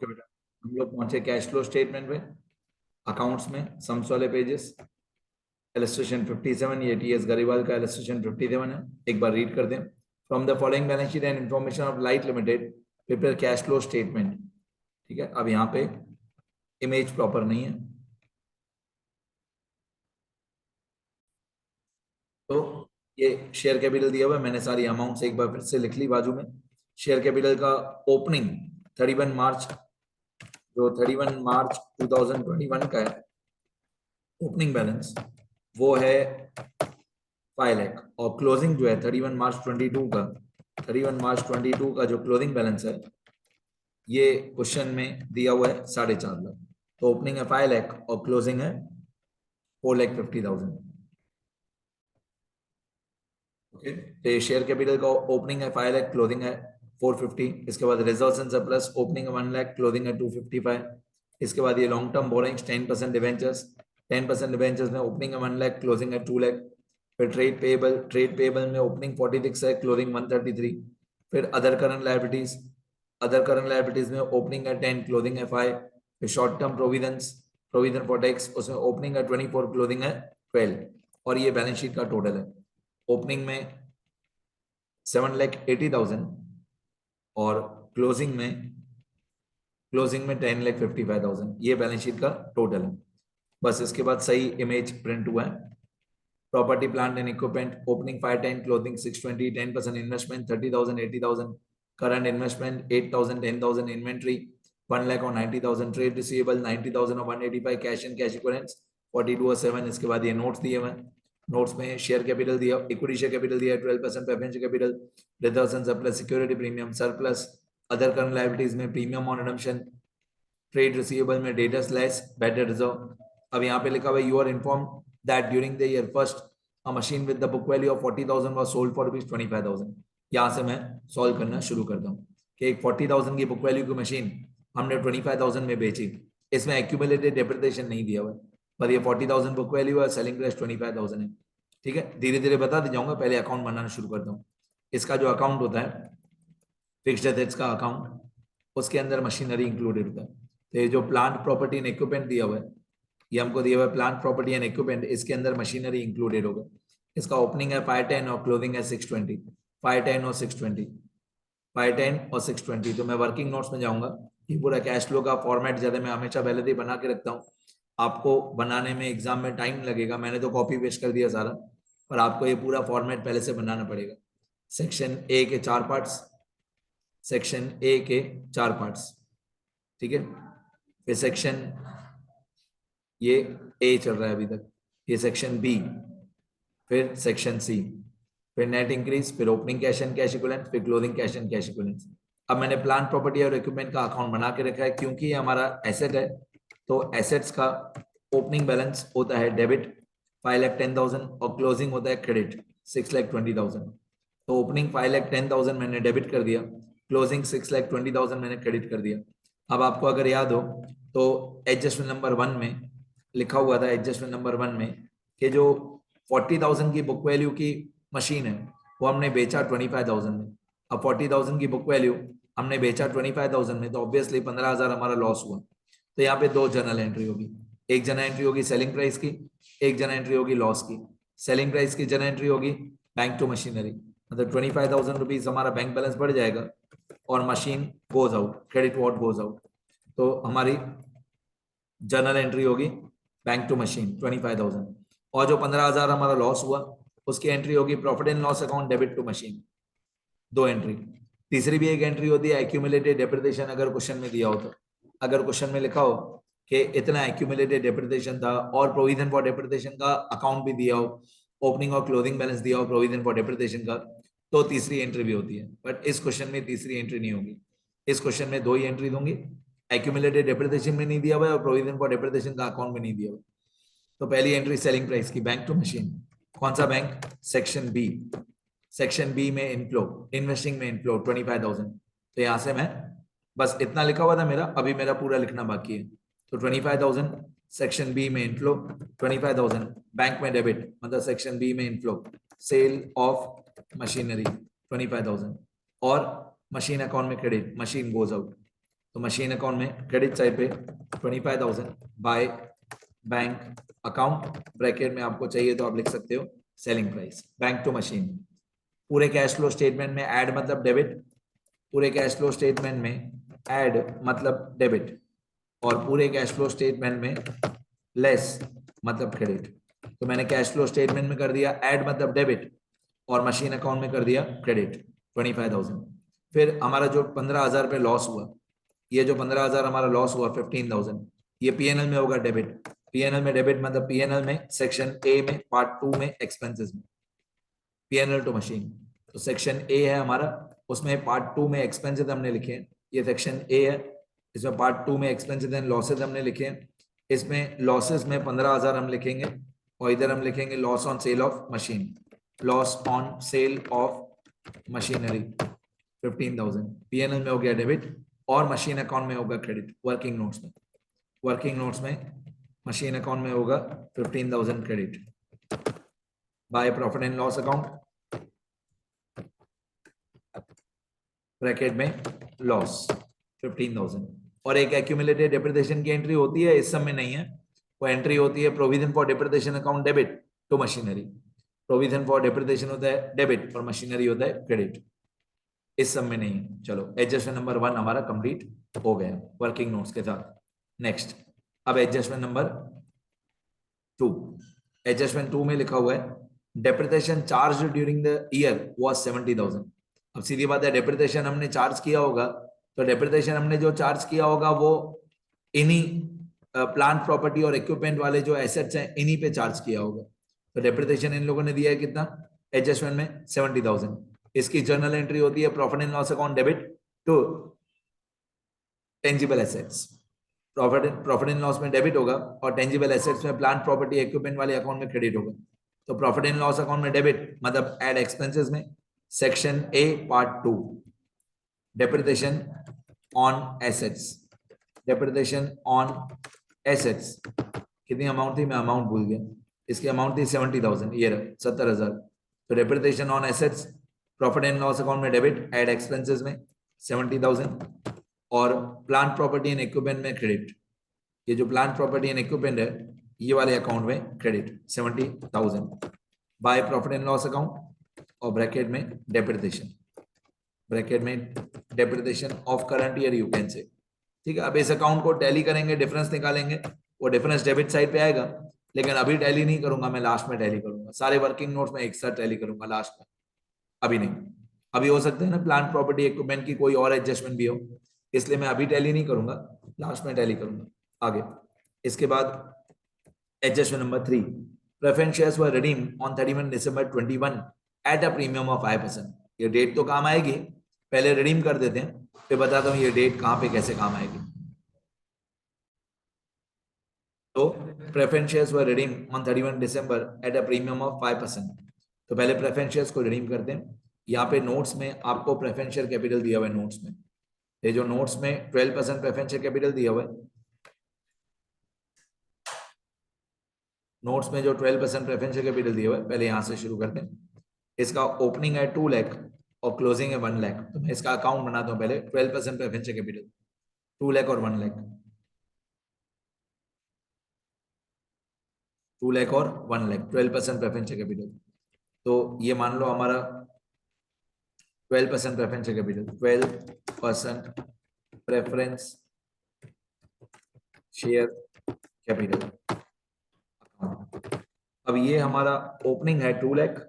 Okay बेटा, हम लोग पहुंचे कैश फ्लो स्टेटमेंट में, अकाउंट्स में सम्स वाले पेजेस। इलस्ट्रेशन 57, ये टीएस गरीवाल का इलस्ट्रेशन 57 है। एक बार रीड कर दें। From the following balance sheet and information of light limited prepare cash flow statement. ठीक है, अब यहाँ पे इमेज प्रॉपर नहीं है, तो ये शेयर कैपिटल दिया हुआ है। मैंने सारी अमाउंट्स एक बार फिर से लिख ली बाजू में। शेयर कैपिटल का ओपनिंग 31 मार्च, जो 31 मार्च 2021 का है ओपनिंग बैलेंस, वो है 5 लाख। और क्लोजिंग जो है 31 मार्च 22 का, 31 मार्च 22 का जो क्लोजिंग बैलेंस है, ये क्वेश्चन में दिया हुआ है 4.5 लाख। तो ओपनिंग है 5 लाख और क्लोजिंग है 4,50,000। ओके, तो शेयर कैपिटल का ओपनिंग है 5 लाख, क्लोजिंग है 450। इसके बाद रिजर्व्स एंड सरप्लस, ओपनिंग है 1 लाख, क्लोजिंग है 255। इसके बाद ये long term borrowings 10% debentures, 10% debentures में ओपनिंग है 1 लाख, क्लोजिंग है 2 लाख। फिर ट्रेड पेबल में ओपनिंग 46 है, क्लोजिंग 133। फिर अदर करंट लायबिलिटीज में ओपनिंग है 10, क्लोजिंग है 5। फिर short term provision for tax, उसमें ओपनिंग है 24, क्लोजिंग है 12। और ये बैलेंस शीट का टोटल है। ओपनिंग में 7,80,000 और क्लोजिंग में 10,55,000। ये बैलेंस शीट का टोटल है। बस इसके बाद सही इमेज प्रिंट हुआ है। Property plant and equipment opening 510, closing 620, 10% investment 30,000 80,000, current investment 8,000 10,000, inventory 1 lakh और 90,000, ट्रेड रिसीवेबल 90,000 और 185, कैश एंड कैश इक्विवेलेंट्स 4207। इसके बाद ये नोट्स दिए हुए, नोट्स में शेयर कैपिटल दिया, इक्विटी शेयर कैपिटल दिया 12%, preferential capital, reserves and surplus, security premium, surplus, other current liabilities में premium on redemption, trade receivable में debtors less bad debt reserve. अब यहाँ पे लिखा हुआ है you are inform that during the year first a machine with the book value of 40,000 was sold for ₹25,000। यहाँ से मैं सॉल्व करना शुरू करता हूँ कि एक 40,000 की बुक वैल्यू की मशीन हमने 25,000 में बेची। इसमें एक्यूमुलेटेड डेप्रिसिएशन नहीं दिया हुआ है, पर ये 40,000 बुक वैल्यू है, सेलिंग प्राइस 25,000 है। ठीक है, धीरे धीरे बताते जाऊंगा, पहले अकाउंट बनाना शुरू करता हूँ। इसका जो अकाउंट होता है फिक्स्ड एसेट्स का अकाउंट, उसके अंदर मशीनरी इंक्लूडेड होता है। तो ये जो प्लांट प्रॉपर्टी एंड इक्विपमेंट दिया हुआ है, ये हमको दिया हुआ है प्लांट प्रॉपर्टी एंड इक्विपमेंट, इसके अंदर मशीनरी इंक्लूडेड होगा। इसका ओपनिंग है 510 और क्लोजिंग है 620, 510 और 620, 510 और 620। तो मैं वर्किंग नोट्स में जाऊंगा। ये पूरा कैश फ्लो का फॉर्मेट ज्यादा मैं हमेशा पहले से बना के रखता हूँ। आपको बनाने में एग्जाम में टाइम लगेगा, मैंने तो कॉपी पेस्ट कर दिया सारा, पर आपको ये पूरा फॉर्मेट पहले से बनाना पड़ेगा। सेक्शन ए के 4 पार्ट्स, सेक्शन ए के 4 पार्ट्स, ठीक है। फिर सेक्शन ये ए चल रहा है अभी तक, ये सेक्शन बी, फिर सेक्शन सी, फिर नेट इंक्रीज, फिर opening cash and cash equivalent, फिर closing cash and cash equivalent. अब मैंने प्लांट प्रॉपर्टी और इक्विपमेंट का अकाउंट बना के रखा है क्योंकि ये हमारा एसेट है। तो एसेट्स का ओपनिंग बैलेंस होता है डेबिट 5,10,000 और क्लोजिंग होता है क्रेडिट 6,20,000। तो ओपनिंग 5,10,000 मैंने डेबिट कर दिया, क्लोजिंग 6,20,000 मैंने क्रेडिट कर दिया। अब आपको अगर याद हो तो एडजस्टमेंट नंबर 1 में लिखा हुआ था, एडजस्टमेंट नंबर 1 में, कि जो 40,000 की बुक वैल्यू की मशीन है वो हमने बेचा 25,000 में। अब 40,000 की बुक वैल्यू हमने बेचा 25,000 में, तो ऑब्वियसली 15,000 हमारा लॉस हुआ। तो यहाँ पे 2 जनरल एंट्री होगी, एक जनरल एंट्री होगी सेलिंग प्राइस की, एक जनरल एंट्री होगी लॉस की। सेलिंग प्राइस की जनरल एंट्री होगी बैंक टू मशीनरी, मतलब 25,000 रुपीज हमारा बैंक बैलेंस बढ़ जाएगा और machine goes out, credit what goes out. तो हमारी जनरल एंट्री होगी बैंक टू मशीन 25,000, और जो 15,000 हमारा लॉस हुआ उसकी एंट्री होगी profit and loss account debit to machine. 2 entry. तीसरी भी एक एंट्री होती है एक्यूमुलेटेड डेप्रिसिएशन, अगर क्वेश्चन में दिया हो तो, अगर क्वेश्चन में लिखा हो कि इतना एक्यूमुलेटेड डेप्रिसिएशन था और प्रोविजन फॉर डेप्रिसिएशन का अकाउंट भी दिया हो, ओपनिंग और क्लोजिंग बैलेंस दिया हो प्रोविजन फॉर डेप्रिसिएशन का, तो तीसरी एंट्री भी होती है। बट इस क्वेश्चन में तीसरी एंट्री नहीं होगी, इस क्वेश्चन में 2 ही एंट्री दूंगी, एक्यूमुलेटेड डेप्रिसिएशन में नहीं दिया हुआ है और प्रोविजन फॉर डेप्रिसिएशन का अकाउंट में नहीं दिया हुआ। तो पहली एंट्री सेलिंग प्राइस की बैंक टू मशीन, कौन सा bank, section B. Section B में इनफ्लो, इन्वेस्टिंग में इनफ्लो 25,000। तो यहां से मैं बस इतना लिखा हुआ था मेरा, अभी मेरा पूरा लिखना बाकी है। तो 25,000 सेक्शन बी में इनफ्लो, 25,000 बैंक में डेबिट, मतलब सेक्शन बी में इनफ्लो सेल ऑफ मशीनरी 25,000, और मशीन अकाउंट में क्रेडिट, मशीन गोज आउट। तो मशीन अकाउंट में क्रेडिट साइड पे 25,000 बाय बैंक अकाउंट, ब्रैकेट में आपको चाहिए तो आप लिख सकते हो selling price, bank to machine. पूरे कैश फ्लो स्टेटमेंट में ऐड मतलब डेबिट, पूरे कैश फ्लो स्टेटमेंट में ऐड मतलब डेबिट, और पूरे कैश फ्लो स्टेटमेंट में लेस मतलब क्रेडिट। तो मैंने कैश फ्लो स्टेटमेंट में कर दिया ऐड मतलब डेबिट, और मशीन अकाउंट में कर दिया क्रेडिट 25,000। फिर हमारा जो 15,000 पे लॉस हुआ, ये जो 15,000 हमारा लॉस हुआ 15,000, ये पीएनएल में होगा डेबिट। पीएनएल में डेबिट मतलब पीएनएल में सेक्शन ए में पार्ट 2 में एक्सपेंसेस में, पीएनएल टू मशीन। तो सेक्शन ए है हमारा, उसमें पार्ट 2 में एक्सपेंसेस हमने लिखे हैं, ये सेक्शन ए है, इसमें पार्ट 2 में एक्सपेंसेस एंड लॉसेस हमने लिखे हैं। इसमें लॉसेस में 15,000 हम लिखेंगे, और इधर हम लिखेंगे loss on sale of machine, loss on sale of machinery 15,000। PNL में हो गया डेबिट और मशीन अकाउंट में होगा क्रेडिट। वर्किंग नोट्स में, वर्किंग नोट्स में मशीन अकाउंट में होगा 15,000 credit by profit and loss account, bracket में लॉस 15,000। और एक एक्यूमुलेटेड डिप्रिसिएशन की एंट्री होती है, इस सब में नहीं है, वो एंट्री होती है provision for depreciation account debit to machinery. Provision for depreciation होता है डेबिट और मशीनरी होता है क्रेडिट, इस सब में नहीं है। चलो एडजस्टमेंट नंबर 1 हमारा कंप्लीट हो गया वर्किंग नोट्स के साथ। नेक्स्ट, अब एडजस्टमेंट नंबर 2। एडजस्टमेंट 2 में लिखा हुआ है depreciation charge during the year was 70,000। अब सीधी बात है, डेप्रिसिएशन हमने चार्ज किया होगा, तो डेप्रिसिएशन हमने जो चार्ज किया होगा वो इन्हीं प्लांट प्रॉपर्टी और इक्विपमेंट वाले जो एसेट्स हैं इन्हीं पे चार्ज किया होगा। तो डेप्रिसिएशन इन लोगों ने दिया है कितना एडजस्टमेंट में 70,000। इसकी जर्नल एंट्री होती है profit and loss account debit to tangible assets. Profit and loss में डेबिट होगा और टेंजिबल एसेट्स में प्लांट प्रॉपर्टी इक्विपमेंट वाले अकाउंट में क्रेडिट होगा। तो प्रॉफिट एंड लॉस अकाउंट में डेबिट मतलब एड एक्सपेंसेस में section A part 2 depreciation on assets, depreciation on assets कितनी अमाउंट थी, मैं अमाउंट भूल गया, इसकी अमाउंट थी 70,000, ये 70,000। तो depreciation on assets profit and loss account में डेबिट एड एक्सपेंसेस में 70,000, और प्लांट प्रॉपर्टी एंड इक्विपमेंट में क्रेडिट। ये जो प्लांट प्रॉपर्टी एंड इक्विपमेंट है ये वाले अकाउंट में credit 70,000 by profit and loss account, और ब्रैकेट में डेप्रिसिएशन, ब्रैकेट में depreciation of current year you can say. ठीक है, अब इस अकाउंट को टैली करेंगे, डिफरेंस निकालेंगे, वो डिफरेंस डेबिट साइड पे आएगा, लेकिन अभी टैली नहीं करूंगा, मैं लास्ट में टैली करूंगा। सारे वर्किंग नोट्स में एक साथ टैली करूंगा लास्ट में, अभी नहीं। अभी हो सकता है ना प्लांट प्रॉपर्टी इक्विपमेंट की कोई और एडजस्टमेंट भी हो, इसलिए मैं अभी टैली नहीं करूंगा, लास्ट में टैली करूंगा। आगे इसके बाद adjustment number 3, preference shares were redeemed on 31 December 21 at a premium of 5%। ये डेट तो काम आएगी, पहले रिडीम कर देते हैं फिर बताता हूँ ये डेट कहाँ पे कैसे काम आएगी। तो preference shares were redeemed on 31 December at a premium of 5%। तो पहले प्रेफरेंस शेयर्स को रिडीम करते हैं। यहाँ पे नोट्स में आपको प्रेफरेंस शेयर कैपिटल दिया हुआ है, नोट्स में ये जो नोट्स में 12% प्रेफरेंस शेयर कैपिटल दिया हुआ है, नोट्स में जो 12% प्रेफरेंस शेयर कैपिटल दिया हुआ है, पहले यहाँ से शुरू करते हैं। इसका ओपनिंग है 2 लाख और क्लोजिंग है 1 लाख। तो मैं इसका अकाउंट बनाता हूँ पहले। 12% प्रेफरेंस शेयर कैपिटल 2 लाख और 1 लाख, 2 लाख और 1 लाख, 12% प्रेफरेंस शेयर कैपिटल। तो ये मान लो हमारा 12% preference share capital, 12% preference share capital. अब ये हमारा ओपनिंग है 2 लाख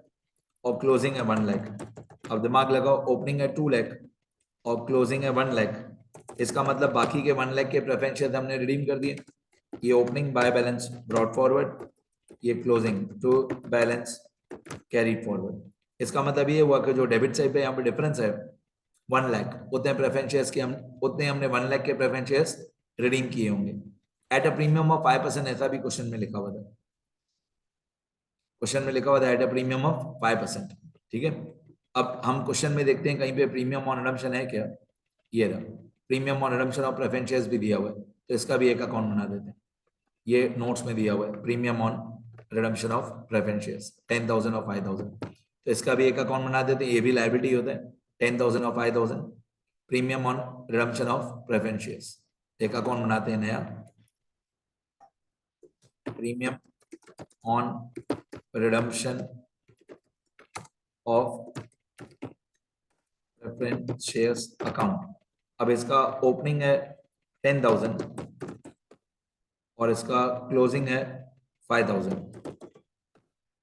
और क्लोजिंग है 1 लाख। अब दिमाग लगाओ, ओपनिंग है 2 लाख और क्लोजिंग है 1 लाख, इसका मतलब बाकी के 1 लाख के प्रेफरेंस शेयर हमने रिडीम कर दिए। ये opening by balance brought forward, ये closing to balance carried forward. इसका मतलब ये हुआ कि जो डेबिट साइड पे यहाँ पे डिफरेंस है 1 लाख, उतने प्रेफरेंस शेयर्स के उतने हमने 1 लाख के प्रेफरेंस शेयर्स रिडीम किए होंगे एट अ प्रीमियम ऑफ 5%। ऐसा भी क्वेश्चन में लिखा हुआ था, क्वेश्चन में लिखा हुआ था एट अ प्रीमियम ऑफ 5%। ठीक है, अब हम क्वेश्चन में देखते हैं कहीं पे प्रीमियम ऑन रिडम्पशन है क्या। ये रहा, premium on redemption of preference shares भी दिया हुआ है, तो इसका भी एक अकाउंट बना देते हैं। ये नोट्स में दिया हुआ है premium on redemption of preference shares 10,000 और 5,000, तो इसका भी एक अकाउंट बना देते हैं। ये भी लायबिलिटी होता है 10,000 और 5,000। Premium on redemption of preference shares. एक अकाउंट बनाते हैं नया, premium on redemption of preference shares account. अब इसका ओपनिंग है 10,000 और इसका क्लोजिंग है 5,000,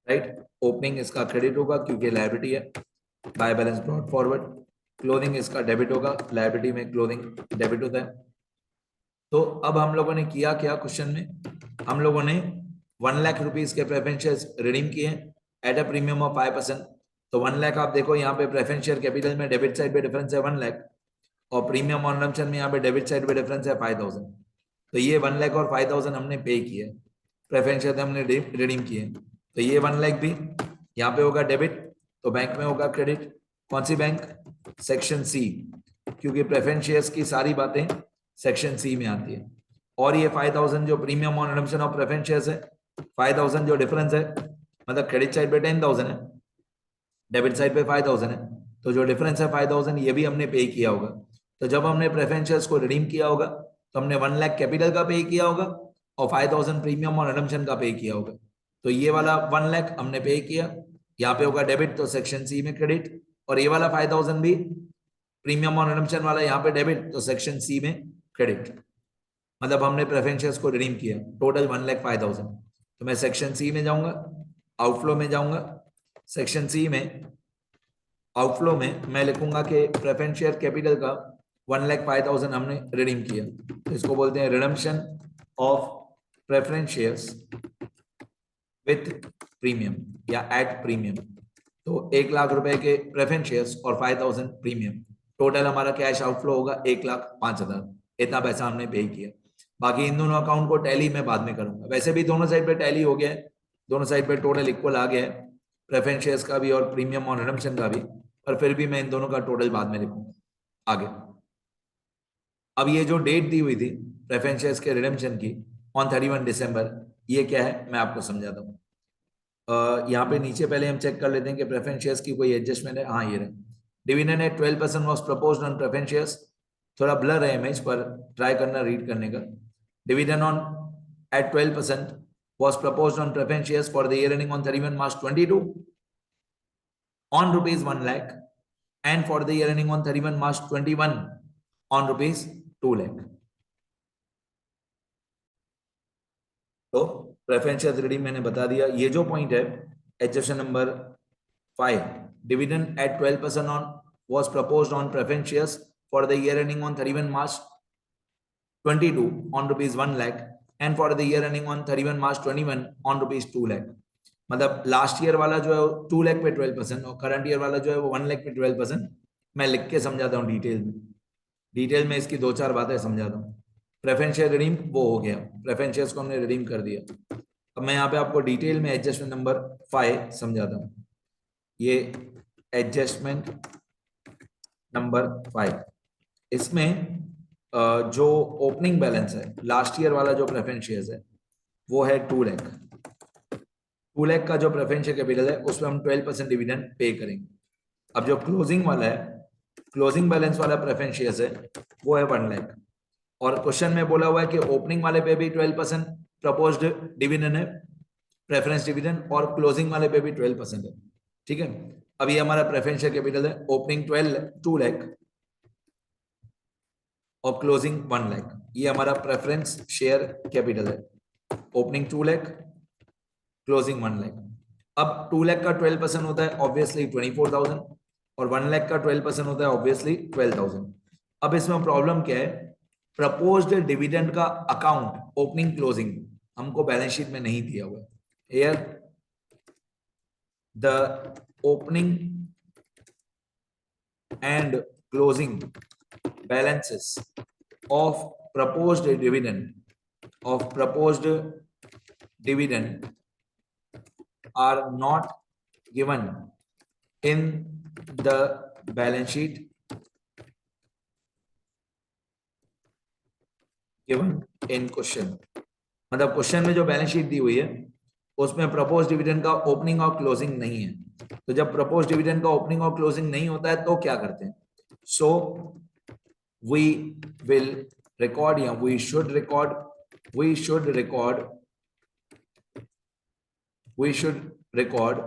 राइट। ओपनिंग इसका क्रेडिट होगा क्योंकि लायबिलिटी है, bye balance brought forward. Closing इसका डेबिट होगा, लायबिलिटी में क्लोजिंग डेबिट होता है। तो अब हम लोगों ने किया क्या, क्वेश्चन में हम लोगों ने 1 लाख रुपीज के प्रेफरेंस शेयर्स रिडीम किए एट अ प्रीमियम ऑफ 5%। तो 1 लाख आप देखो यहाँ पे प्रेफरेंस शेयर कैपिटल में डेबिट साइड पे डिफरेंस है 1 लाख, और प्रीमियम ऑन रिडम्पशन में यहाँ पे डेबिट साइड पे डिफरेंस है 5,000। तो ये 1 लाख और 5,000 हमने पे किए, प्रेफरेंस शेयर हमने रिडीम किए। तो ये 1 लाख भी यहाँ पे होगा डेबिट, तो बैंक में होगा क्रेडिट। कौन सी बैंक, सेक्शन सी, क्योंकि प्रेफरेंस शेयर्स की सारी बातें सेक्शन सी में आती है। और ये 5,000 जो premium on redemption of preference shares है, 5,000 जो डिफरेंस है, मतलब क्रेडिट साइड पे 10,000 है, डेबिट साइड पे 5,000 है, तो जो डिफरेंस है 5,000 ये भी हमने पे किया होगा। तो जब हमने प्रेफरेंस शेयर्स को रिडीम किया होगा तो हमने 1 लाख कैपिटल का पे किया होगा और 5,000 प्रीमियम और रिडम्पशन का पे किया होगा। तो ये वाला 1 लाख हमने पे किया, यहाँ पे होगा डेबिट तो सेक्शन सी में क्रेडिट, और ये वाला 5,000 भी प्रीमियम और रिडम्पशन वाला यहाँ पे डेबिट तो सेक्शन सी में क्रेडिट। मतलब हमने प्रेफरेंस शेयर्स को रिडीम किया, टोटल 1,05,000। तो मैं सेक्शन सी में जाऊंगा, आउटफ्लो में जाऊंगा। सेक्शन सी में आउटफ्लो में मैं लिखूंगा कि प्रेफरेंस शेयर कैपिटल का 1,05,000 हमने रिडीम किया, तो इसको बोलते हैं redemption of preference shares with premium या एट प्रीमियम। तो 1 लाख रुपए के प्रेफरेंस शेयर्स और 5,000 प्रीमियम, टोटल हमारा कैश आउटफ्लो होगा 1,05,000। इतना पैसा हमने पे किया। बाकी इन दोनों अकाउंट को टैली में बाद में करूंगा, वैसे भी दोनों साइड पे टैली हो गया है, दोनों साइड पे टोटल इक्वल आ गया है, प्रेफरेंस शेयर्स का भी और प्रीमियम और रिडम्पशन का भी, पर फिर भी मैं इन दोनों का टोटल बाद में लिखूंगा आगे। अब ये जो डेट दी हुई थी प्रेफरेंस शेयर्स के रिडम्पशन की ऑन 31 दिसंबर, ये क्या है मैं आपको समझाता हूँ। यहाँ पे नीचे पहले हम चेक कर लेते हैं कि प्रेफरेंस शेयर्स की कोई एडजस्टमेंट है। हाँ ये रहे, dividend at 12% was proposed on preference shares. थोड़ा ब्लर है इमेज पर ट्राई करना रीड करने का। Dividend on at 12% was proposed on preference shares for the year ending on 31 March 22 on rupees 1 lakh, and for the year ending on 31 March 21 on rupees 2 lakh. तो preference share redeem मैंने बता दिया। ये जो point है adjustment number 5, dividend at 12% on was proposed on preference shares for the year ending on 31 March 22 on rupees 1 lakh, and for the year ending on 31 March 21 on rupees 2 lakh। मतलब last year वाला जो है 2 लाख पे 12% और current year वाला जो है वो 1 लाख पे 12%। मैं लिख के समझाता हूँ डिटेल में इसकी 2-4 बातें समझाता हूँ। प्रेफरेंस शेयर रिडीम वो हो गया, प्रेफरेंस शेयर्स को हमने रिडीम कर दिया। अब मैं यहाँ पे आपको डिटेल में एडजस्टमेंट नंबर 5 समझाता हूँ। ये एडजस्टमेंट नंबर 5, इसमें जो ओपनिंग बैलेंस है लास्ट ईयर वाला जो प्रेफरेंस शेयर्स है वो है 2 लाख। 2 लाख का जो प्रेफरेंस शेयर कैपिटल है उसमें हम 12% डिविडेंड पे करेंगे। अब जो क्लोजिंग वाला है, क्लोजिंग बैलेंस वाला प्रेफरेंस शेयर्स है वो है 1 लाख, और क्वेश्चन में बोला हुआ है कि ओपनिंग वाले पे भी 12% प्रपोज्ड डिविडेंड है, प्रेफरेंस डिविडेंड, और क्लोजिंग वाले पे भी 12% है। ठीक है, अब ये हमारा प्रेफरेंस शेयर कैपिटल है, ओपनिंग 2 लाख और क्लोजिंग 1 लाख। ये हमारा प्रेफरेंस शेयर कैपिटल है, ओपनिंग 2 लाख, क्लोजिंग 1 लाख। अब 2 लाख का 12% होता है ऑब्वियसली 24,000, और 1 लाख का 12% होता है ऑब्वियसली 12,000। अब इसमें प्रॉब्लम क्या है, प्रपोज्ड डिविडेंड का अकाउंट ओपनिंग क्लोजिंग हमको बैलेंस शीट में नहीं दिया हुआ है। Here the opening and closing balances of proposed dividend are not given in the balance sheet given in question। मतलब क्वेश्चन में जो बैलेंस शीट दी हुई है उसमें प्रपोज डिविडेंड का ओपनिंग और क्लोजिंग नहीं है। तो जब प्रपोज डिविडेंड का ओपनिंग और क्लोजिंग नहीं होता है तो क्या करते हैं, सो we will record या we should record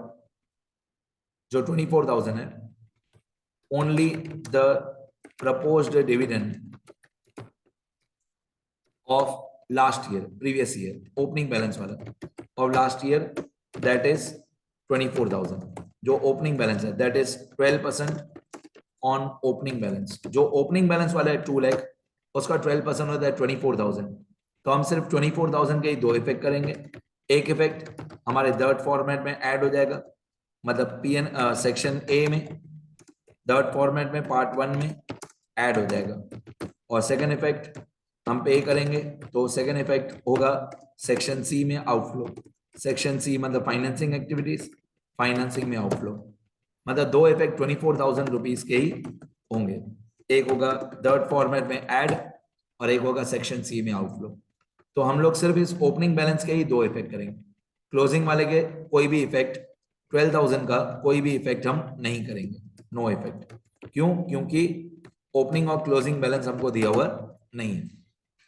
जो 24,000 है, only the proposed dividend of last year, previous year, opening balance वाला of last year, that is 24,000. जो opening balance है, that is 12% on opening balance. जो opening balance वाला है 2 लाख, उसका 12% होता है 24,000. तो हम सिर्फ 24,000 के ही दो इफेक्ट करेंगे. एक इफेक्ट हमारे थर्ड फॉर्मेट में ऐड हो जाएगा, मतलब पीएन सेक्शन ए में थर्ड फॉर्मेट में पार्ट 1 में ऐड हो जाएगा. और सेकंड इफेक्ट हम पे करेंगे, तो सेकंड इफेक्ट होगा सेक्शन सी में आउटफ्लो. सेक्शन सी मतलब फाइनेंसिंग एक्टिविटीज, फाइनेंसिंग में आउटफ्लो. मतलब दो इफेक्ट 24,000 रुपीज के ही होंगे. एक होगा थर्ड फॉर्मेट में ऐड और एक होगा सेक्शन सी में आउटफ्लो. तो हम लोग सिर्फ इस ओपनिंग बैलेंस के ही दो इफेक्ट करेंगे. क्लोजिंग वाले के कोई भी इफेक्ट 12,000 का कोई भी इफेक्ट हम नहीं करेंगे. No effect. क्यों? क्योंकि ओपनिंग और क्लोजिंग बैलेंस हमको दिया हुआ नहीं है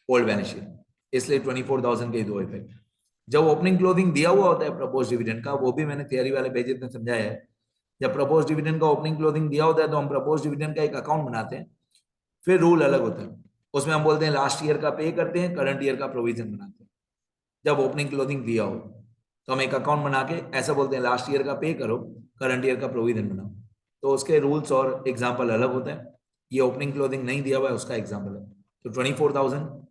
ओल्ड बैलेंस शीट, इसलिए 24,000 के दो इफेक्ट. जब ओपनिंग क्लोजिंग दिया हुआ होता है प्रपोज डिविडेंड का, वो भी मैंने थियरी वाले पेजेस में समझाया है. जब प्रपोज डिविडेंड का ओपनिंग क्लोजिंग दिया होता है तो हम प्रपोज डिविडेंड का एक अकाउंट बनाते हैं. फिर रूल अलग होता है, उसमें हम बोलते हैं लास्ट ईयर का पे करते हैं, करंट ईयर का प्रोविजन बनाते हैं. जब ओपनिंग क्लोजिंग दिया हो तो हम एक अकाउंट बना के ऐसा बोलते हैं लास्ट ईयर का पे करो, करंट ईयर का प्रोविजन बनाओ. तो उसके रूल्स और एग्जाम्पल अलग होते हैं. ये ओपनिंग क्लोजिंग नहीं दिया हुआ है, उसका एग्जाम्पल है. तो 24,000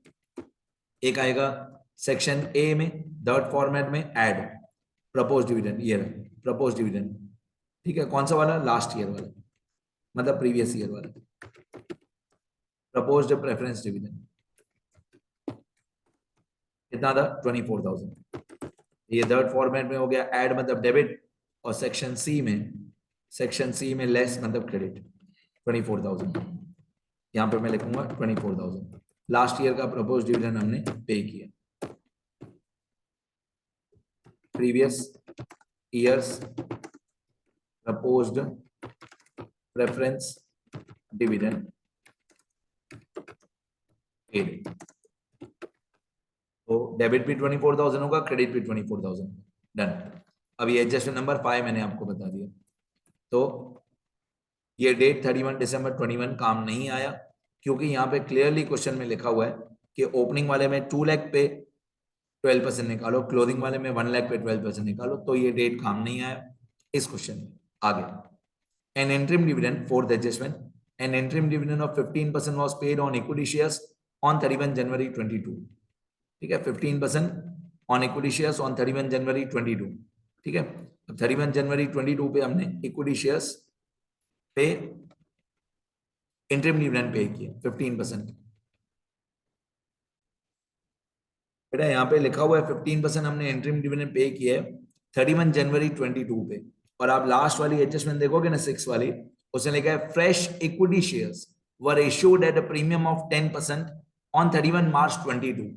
एक आएगा सेक्शन ए में थर्ड फॉर्मेट में ऐड प्रपोज डिविडेंड. ये प्रपोज डिविडेंड, ठीक है. कौन सा वाला? लास्ट ईयर वाला, मतलब प्रीवियस ईयर वाला. प्रपोज्ड प्रेफरेंस डिविडेंड कितना था? 24,000. ये थर्ड फॉर्मेट में हो गया. ऐड मतलब डेबिट, और सेक्शन सी में लेस मतलब क्रेडिट. 24,000 यहां पे मैं लिखूंगा 24,000. लास्ट ईयर का प्रपोज डिविडेंड हमने पे किया. previous years proposed preference dividend paid. तो डेबिट भी 24,000 होगा, क्रेडिट भी 24,000. डन. अब ये एडजस्टमेंट नंबर 5 मैंने आपको बता दिया. तो ये डेट 31 दिसंबर 21 काम नहीं आया, क्योंकि यहाँ पे क्लियरली क्वेश्चन में लिखा हुआ है कि ओपनिंग वाले में 2 लाख पे 12% निकालो, क्लोजिंग वाले में 1 लाख पे 12% निकालो. तो ये डेट काम नहीं आया इस क्वेश्चन में. आगे N interim dividend, fourth adjustment, N interim dividend of 15% was paid on equity shares on 31 जनवरी 22. ठीक है, 15% ऑन इक्विटी शेयर्स ऑन 31 जनवरी 22. ठीक है, 31 जनवरी 22 पे हमने इक्विटी शेयर्स पे इंटरिम डिविडेंड पे किया 15%. बेटा यहाँ पे लिखा हुआ है 15% हमने इंटरिम डिविडेंड पे किया है 31 जनवरी 22 पे. और आप लास्ट वाली एडजस्टमेंट देखोगे ना 6 वाली, उसने लिखा है fresh equity shares were issued at a premium of 10% on 31 मार्च 22.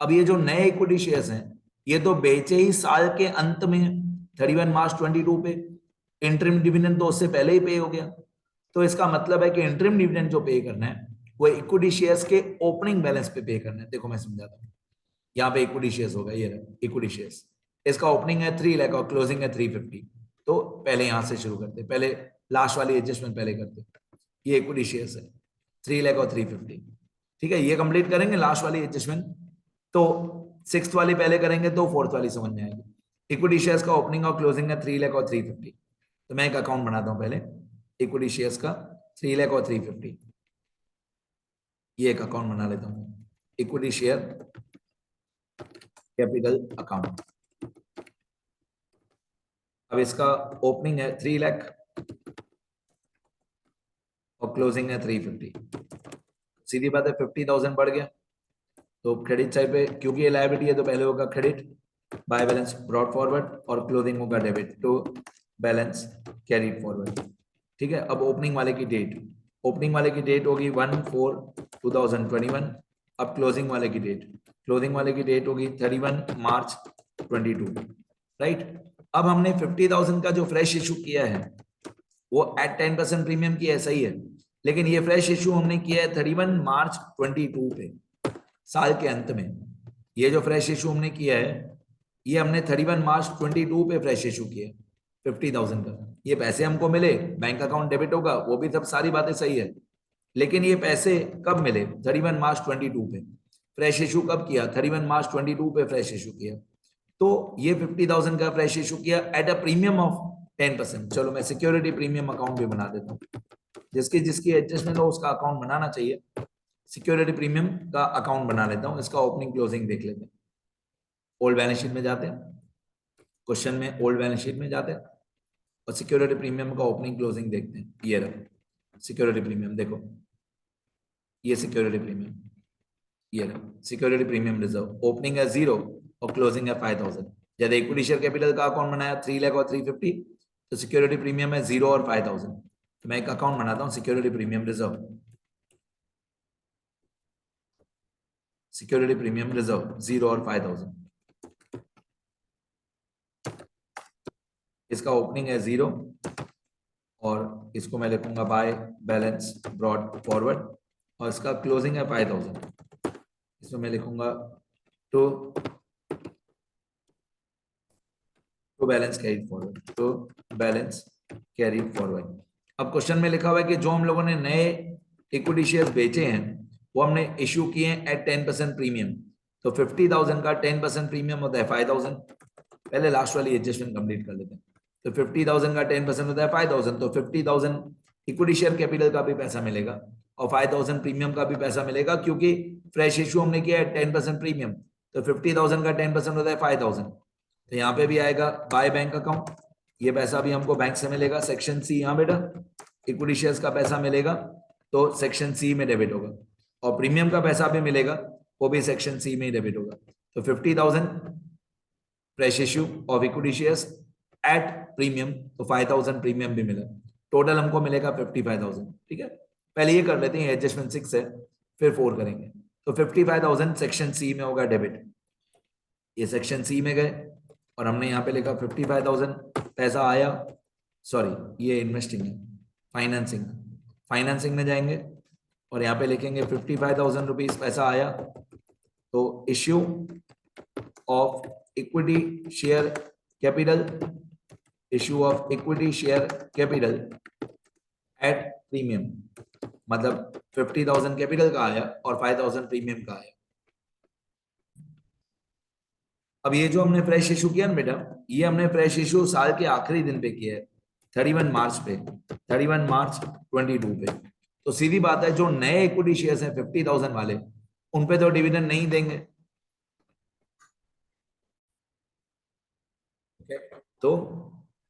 अब ये जो नए इक्विटी शेयर्स हैं, ये तो बेचे ही साल के अंत में 31 मार्च 22 पे. इंटरिम डिविडेंड तो उससे पहले ही पे हो गया. तो इसका मतलब है कि इंटरिम डिविडेंड जो पे करना है वो इक्विटी शेयर्स के ओपनिंग बैलेंस पे पे करना है. देखो मैं समझाता हूँ. यहाँ पे इक्विटी शेयर्स होगा, ये इक्विटी शेयर्स, इसका ओपनिंग है 3 लाख और क्लोजिंग है 350. तो पहले यहां से शुरू करते, पहले लास्ट वाली एडजस्टमेंट पहले करते. ये इक्विटी शेयर्स है 3 लाख और 350. ठीक है, ये कंप्लीट करेंगे लास्ट वाली एडजस्टमेंट. तो 6th वाली पहले करेंगे तो 4th वाली समझ में आएगी. इक्विटी शेयर्स का ओपनिंग और क्लोजिंग है 3 लाख और 350. तो मैं एक अकाउंट बनाता हूं पहले इक्विटी शेयर्स का 3 लाख और 350. ये एक अकाउंट बना लेता हूं, इक्विटी शेयर कैपिटल अकाउंट. अब इसका ओपनिंग है 3 लाख और क्लोजिंग है 350. सीधी बात है 50,000 बढ़ गया. तो क्रेडिट साइड पे, क्योंकि ये लायबिलिटी है तो पहले होगा credit by balance brought forward, और क्लोजिंग होगा debit to balance carried forward. ठीक है, अब ओपनिंग वाले की डेट, ओपनिंग वाले की डेट होगी 1/4/2021. अब क्लोजिंग वाले की डेट, क्लोजिंग वाले की डेट होगी 31 मार्च 22. राइट. अब हमने 50,000 का जो फ्रेश इशू किया है वो एट 10% प्रीमियम किया है, सही है. लेकिन ये फ्रेश इशू हमने किया है 31 मार्च 22 पे, साल के अंत में। ये जो फ्रेश इशू हमने किया है ये हमने 31 मार्च 22 पे फ्रेश इशू किया 50,000 का। ये पैसे हमको मिले, बैंक अकाउंट डेबिट होगा, वो भी सब सारी बातें सही है, लेकिन ये पैसे कब मिले? 31 मार्च 22 पे। फ्रेश इशू कब किया? 31 मार्च 22 पे फ्रेश इशू किया। तो ये 50,000 का फ्रेश इशू किया एट अ प्रीमियम ऑफ 10%। चलो मैं सिक्योरिटी प्रीमियम अकाउंट भी बना देता हूँ, जिसकी जिसकी एडजस्टमेंट हो उसका अकाउंट बनाना चाहिए। सिक्योरिटी प्रीमियम का अकाउंट बना लेता हूँ, इसका ओपनिंग क्लोजिंग देख लेते हैं। ओल्ड बैलेंस शीट में जाते हैं, क्वेश्चन में ओल्ड बैलेंस शीट में जाते हैं और सिक्योरिटी प्रीमियम का ओपनिंग क्लोजिंग देखते हैं। ये रहा सिक्योरिटी प्रीमियम, देखो ये सिक्योरिटी प्रीमियम, ये रहा सिक्योरिटी प्रीमियम रिजर्व। ओपनिंग है 0 और क्लोजिंग है 5,000। जब इक्विटी शेयर कैपिटल का अकाउंट बनाया 3 लाख और 350, तो सिक्योरिटी प्रीमियम है 0 और 5,000। तो मैं एक अकाउंट बनाता हूँ security premium reserve, security premium reserve 0 और 5,000। इसका ओपनिंग है 0 और इसको मैं लिखूंगा बाय बैलेंस ब्रॉड फॉरवर्ड, और इसका क्लोजिंग है 5,000। इसमें मैं लिखूंगा to balance carry forward, to balance carry forward. अब क्वेश्चन में लिखा हुआ है कि जो हम लोगों ने नए इक्विटी शेयर्स बेचे हैं वो हमने इश्यू किए हैं एट 10% प्रीमियम। तो 50,000 का 10% प्रीमियम होता है 5,000। पहले लास्ट वाली एडजस्टमेंट कंप्लीट कर लेते हैं। तो 50,000 का 10% होता है 5,000, तो 50,000 इक्विटी शेयर कैपिटल का भी पैसा मिलेगा और 5,000 प्रीमियम का भी पैसा मिलेगा, क्योंकि फ्रेश इश्यू हमने किया है 10% प्रीमियम। तो 50,000 का 10% होता है 5,000। तो यहाँ पे भी आएगा बाय बैंक अकाउंट, ये पैसा भी हमको बैंक से मिलेगा। सेक्शन सी, यहाँ बेटा इक्विटी शेयर्स का पैसा मिलेगा तो सेक्शन सी में डेबिट होगा, और प्रीमियम का पैसा भी मिलेगा वो भी सेक्शन सी में ही डेबिट होगा। तो 50,000 fresh issue of equity shares at premium, तो 5,000 प्रीमियम भी मिला, टोटल हमको मिलेगा 55,000। ठीक है, पहले ये कर लेते हैं, एडजस्टमेंट 6 है, फिर 4 करेंगे। तो 55,000 सेक्शन सी में होगा डेबिट, ये सेक्शन सी में गए और हमने यहाँ पे लिखा 55,000 पैसा आया, सॉरी ये इन्वेस्टिंग है, फाइनेंसिंग, फाइनेंसिंग में जाएंगे और यहाँ पे लिखेंगे 55,000 रुपीज पैसा आया। तो issue of equity share capital, issue of equity share capital at premium, मतलब 50,000 कैपिटल का आया और 5,000 प्रीमियम का आया। अब ये जो हमने फ्रेश इशू किया ना बेटा, ये हमने फ्रेश इशू साल के आखिरी दिन पे किया है, 31 मार्च पे, 31 मार्च 22 पे। तो सीधी बात है, जो नए इक्विटी शेयर्स हैं 50,000 वाले, उन पे तो डिविडेंड नहीं देंगे। तो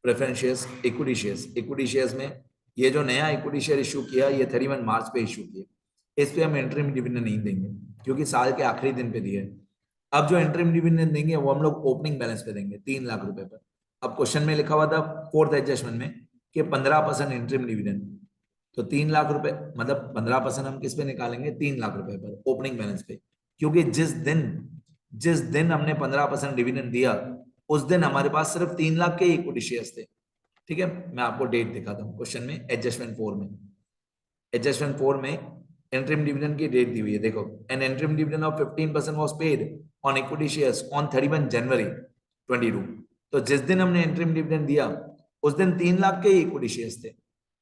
प्रेफरेंस शेयर्स, इक्विटी शेयर्स में ये जो नया इक्विटी शेयर इशू किया ये 31 मार्च पे इशू किया, इस पे हम इंटरिम डिविडेंड नहीं देंगे क्योंकि साल के आखिरी दिन पे दिए। अब जो इंटरिम डिविडेंड देंगे वो हम लोग ओपनिंग बैलेंस पे देंगे 3 लाख रुपए पर। अब क्वेश्चन में लिखा हुआ था फोर्थ एडजस्टमेंट में कि 15% इंटरिम डिविडेंड, तो 3 लाख रुपए मतलब 15% हम किस पे निकालेंगे? 3 लाख रुपए पर ओपनिंग बैलेंस पे, क्योंकि जिस दिन हमने 15% डिविडेंड दिया उस दिन हमारे पास सिर्फ 3 लाख के इक्विटी शेयर्स थे। ठीक है, मैं आपको डेट दिखाता हूँ क्वेश्चन में, एडजस्टमेंट 4 में, एडजस्टमेंट 4 में इंटरिम डिविडेंड की डेट दी हुई है, देखो N interim dividend of 15% was paid on equity shares on 31 जनवरी 22। तो जिस दिन हमने इंटरिम डिविडेंड दिया उस दिन 3 लाख के इक्विटी शेयर्स थे,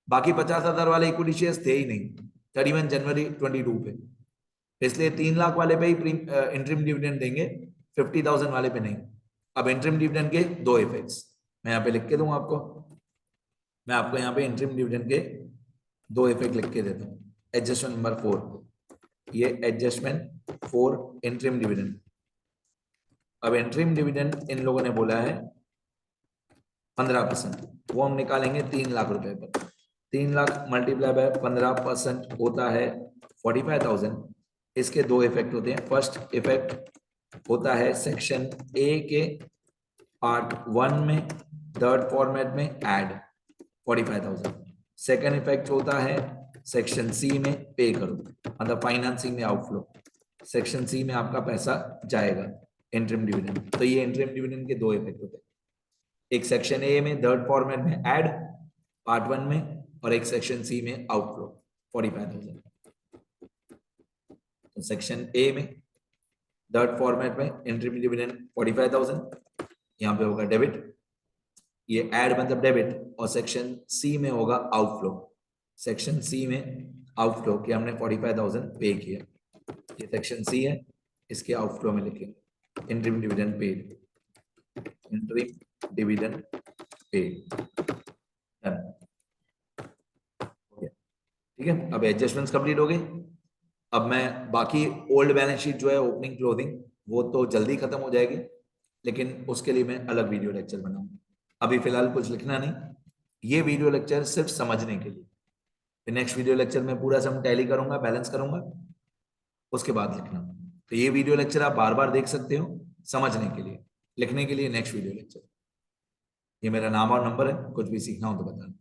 बाकी 50,000 वाले इक्विटी शेयर्स थे ही नहीं 31 जनवरी 22 पे, इसलिए 3 लाख वाले पे ही इंटरिम डिविडेंड देंगे, 50,000 वाले पे नहीं। अब इंटरिम डिविडेंड के दो इफेक्ट्स मैं यहाँ पे लिख के दूंगा आपको, मैं आपको यहाँ पे इंटरिम डिविडेंड के दो इफेक्ट लिख के देता हूँ। एडजस्टमेंट नंबर 4, ये एडजस्टमेंट 4 इंटरिम डिविडेंड। अब इंटरिम डिविडेंड इन लोगों ने बोला है 15%, वो हम निकालेंगे 3 लाख रुपए पर। 3 लाख मल्टीप्लाई बाय 15% होता है 45,000। इसके दो इफेक्ट होते हैं, फर्स्ट इफेक्ट होता है सेक्शन ए के पार्ट 1 में थर्ड फॉर्मेट में ऐड 45,000। सेकेंड इफेक्ट होता है सेक्शन सी में पे करो, मतलब फाइनेंसिंग में आउटफ्लो, सेक्शन सी में आपका पैसा जाएगा इंटरिम डिविडेंड। तो ये इंटरिम डिविडेंड के दो इफेक्ट होते हैं, एक सेक्शन ए में थर्ड फॉर्मेट में ऐड पार्ट 1 में और एक सेक्शन सी में आउटफ्लो। 45,000। तो सेक्शन ए में डर्ट फॉर्मेट में इंटरिम डिविडेंड 45,000, यहाँ पे होगा डेबिट, ये ऐड मतलब डेबिट, और सेक्शन सी में होगा आउटफ्लो। सेक्शन सी में आउटफ्लो कि हमने 45,000 पे किया, ये सेक्शन सी है, इसके आउटफ्लो में लिखेंगे interim dividend paid, interim dividend paid. ठीक है, अब एडजस्टमेंट्स कंप्लीट हो गई। अब मैं बाकी ओल्ड बैलेंस शीट जो है ओपनिंग क्लोजिंग वो तो जल्दी खत्म हो जाएगी, लेकिन उसके लिए मैं अलग वीडियो लेक्चर बनाऊंगा। अभी फिलहाल कुछ लिखना नहीं, ये वीडियो लेक्चर सिर्फ समझने के लिए। फिर नेक्स्ट वीडियो लेक्चर में पूरा सम टैली करूंगा, बैलेंस करूंगा, उसके बाद लिखना। तो ये वीडियो लेक्चर आप बार बार देख सकते हो समझने के लिए, लिखने के लिए नेक्स्ट वीडियो लेक्चर। ये मेरा नाम और नंबर है, कुछ भी सीखना हो तो बताना।